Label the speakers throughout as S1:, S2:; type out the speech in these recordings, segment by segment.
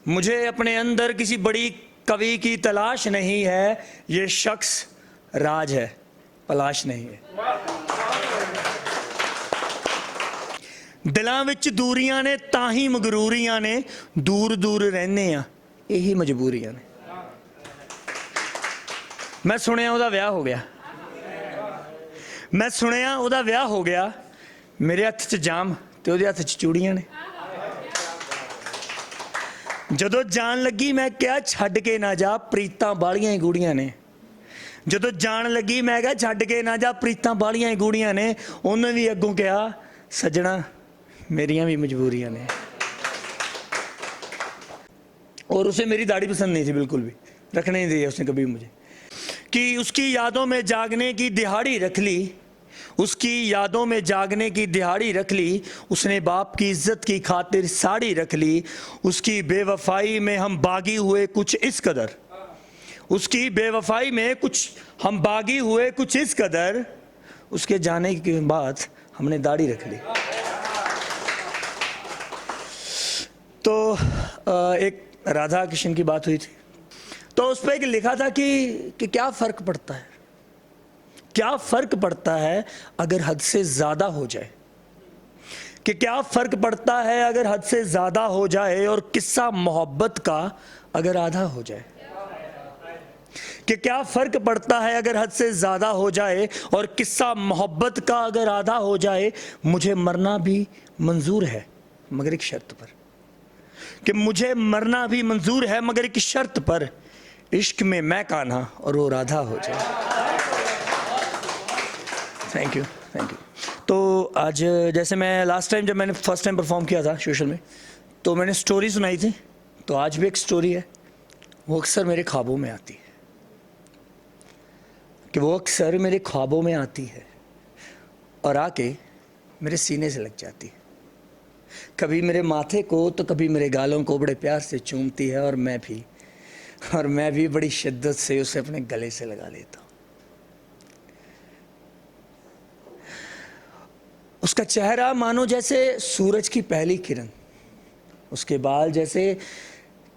S1: मुझे अपने अंदर किसी बड़ी कवि की तलाश नहीं है, ये शख्स राज है, पलाश नहीं है। दिलों विच दूरियां ने ताही मगरूरियां ने, दूर दूर रहने आ यही मजबूरियां ने। मैं सुनिया उहदा विआह हो गया, मैं सुनिया उहदा विआह हो गया, मेरे हत्थ च जाम ते उहदे हत्थ च चूड़ियां ने। जदों जान लगी मैं क्या छड्ड के ना जा, प्रीतां बालियां ही गूड़ियां ने। जदों जान लगी मैं क्या छड्ड के ना जा, प्रीतां बालियां ही गूड़ियां ने। उन्हें भी अगों कहा सजना मेरियां भी मजबूरियां ने। और उसे मेरी दाढ़ी पसंद नहीं थी बिल्कुल भी, रखने नहीं दी उसने कभी मुझे। कि उसकी यादों में जागने की दिहाड़ी रख ली, उसकी यादों में जागने की दिहाड़ी रख ली। उसने बाप की इज्जत की खातिर साड़ी रख ली। उसकी बेवफाई में हम बागी हुए कुछ इस कदर, उसकी बेवफाई में कुछ हम बागी हुए कुछ इस कदर, उसके जाने के बाद हमने दाढ़ी रख ली। तो एक राधा कृष्ण की बात हुई थी, तो उस पर एक लिखा था कि क्या फ़र्क पड़ता है, क्या फ़र्क पड़ता है अगर हद से ज़्यादा हो जाए, कि क्या फ़र्क पड़ता है अगर हद से ज़्यादा हो जाए, और किस्सा मोहब्बत का अगर आधा हो जाए। कि क्या फ़र्क पड़ता है अगर हद से ज़्यादा हो जाए, और किस्सा मोहब्बत का अगर आधा हो जाए। मुझे मरना भी मंजूर है मगर एक शर्त पर, कि मुझे मरना भी मंजूर है मगर एक शर्त पर, इश्क में मैं कान्हा और वो राधा हो जाए। Thank you, thank you. तो आज जैसे मैं लास्ट टाइम जब मैंने फर्स्ट टाइम परफॉर्म किया था सोशल में, तो मैंने स्टोरी सुनाई थी, तो आज भी एक स्टोरी है, वो अक्सर मेरे ख्वाबों में आती है, कि वो अक्सर मेरे ख्वाबों में आती है और आके मेरे सीने से लग जाती है। कभी मेरे माथे को तो कभी मेरे गालों को बड़े प्यार से चूमती है, और मैं भी बड़ी शिद्दत से उसे अपने गले से लगा लेता हूँ। उसका चेहरा मानो जैसे सूरज की पहली किरण, उसके बाल जैसे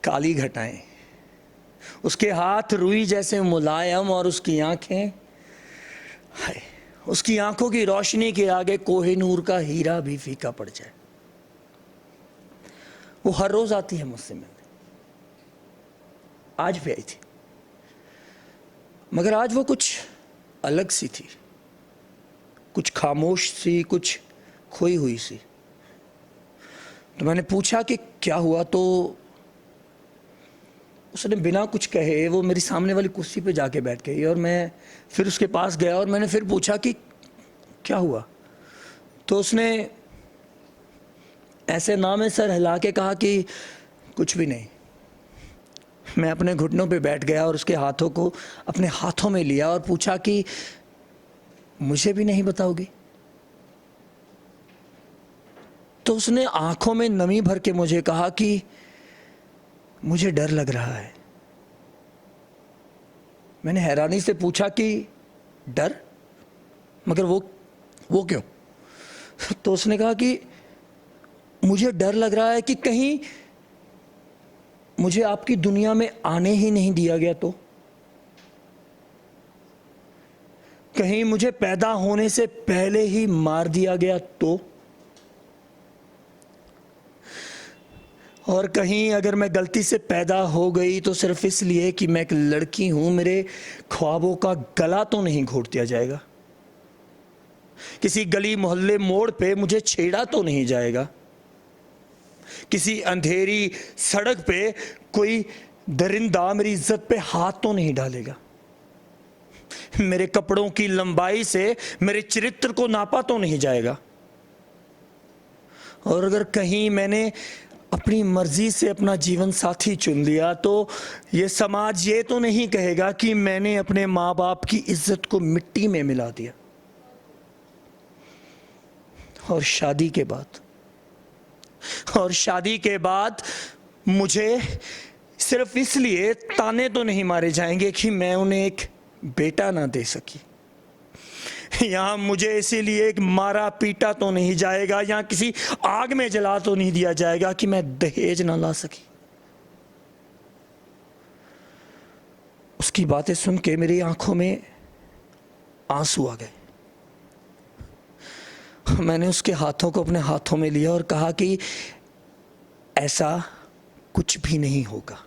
S1: काली घटाएं, उसके हाथ रुई जैसे मुलायम, और उसकी आंखें, हाय, उसकी आंखों की रोशनी के आगे कोहिनूर का हीरा भी फीका पड़ जाए। वो हर रोज आती है मुझसे मिलने, आज भी आई थी, मगर आज वो कुछ अलग सी थी, कुछ खामोश सी, कुछ खोई हुई सी। तो मैंने पूछा कि क्या हुआ, तो उसने बिना कुछ कहे वो मेरी सामने वाली कुर्सी पे जाके बैठ गई, और मैं फिर उसके पास गया और मैंने फिर पूछा कि क्या हुआ। तो उसने ऐसे नामे सर हिला के कहा कि कुछ भी नहीं। मैं अपने घुटनों पे बैठ गया और उसके हाथों को अपने हाथों में लिया और पूछा कि मुझे भी नहीं बताओगी। तो उसने आंखों में नमी भर के मुझे कहा कि मुझे डर लग रहा है। मैंने हैरानी से पूछा कि डर, मगर वो क्यों? तो उसने कहा कि मुझे डर लग रहा है कि कहीं मुझे आपकी दुनिया में आने ही नहीं दिया गया तो, कहीं मुझे पैदा होने से पहले ही मार दिया गया तो, और कहीं अगर मैं गलती से पैदा हो गई तो सिर्फ इसलिए कि मैं एक लड़की हूं, मेरे ख्वाबों का गला तो नहीं घोट दिया जाएगा, किसी गली मोहल्ले मोड़ पे मुझे छेड़ा तो नहीं जाएगा, किसी अंधेरी सड़क पे कोई दरिंदा मेरी इज्जत पे हाथ तो नहीं डालेगा, मेरे कपड़ों की लंबाई से मेरे चरित्र को नापा तो नहीं जाएगा। और अगर कहीं मैंने अपनी मर्जी से अपना जीवन साथी चुन लिया तो ये समाज ये तो नहीं कहेगा कि मैंने अपने माँ बाप की इज्जत को मिट्टी में मिला दिया। और शादी के बाद मुझे सिर्फ इसलिए ताने तो नहीं मारे जाएंगे कि मैं उन्हें एक बेटा ना दे सकी, यहाँ मुझे इसीलिए एक मारा पीटा तो नहीं जाएगा, यहाँ किसी आग में जला तो नहीं दिया जाएगा कि मैं दहेज ना ला सकी। उसकी बातें सुन के मेरी आंखों में आंसू आ गए। मैंने उसके हाथों को अपने हाथों में लिया और कहा कि ऐसा कुछ भी नहीं होगा,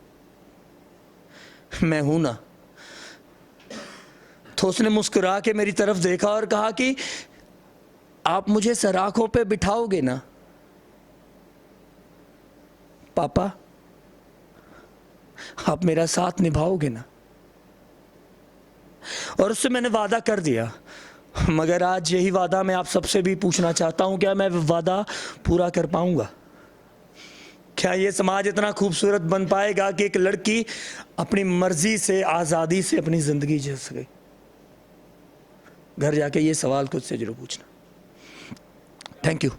S1: मैं हूं ना। तो उसने मुस्कुरा के मेरी तरफ देखा और कहा कि आप मुझे सराखों पे बिठाओगे ना पापा, आप मेरा साथ निभाओगे ना। और उससे मैंने वादा कर दिया, मगर आज यही वादा मैं आप सबसे भी पूछना चाहता हूं, क्या मैं वादा पूरा कर पाऊंगा? क्या ये समाज इतना खूबसूरत बन पाएगा कि एक लड़की अपनी मर्जी से, आज़ादी से अपनी ज़िंदगी जी सके? घर जाके ये सवाल खुद से जरूर पूछना। Thank you.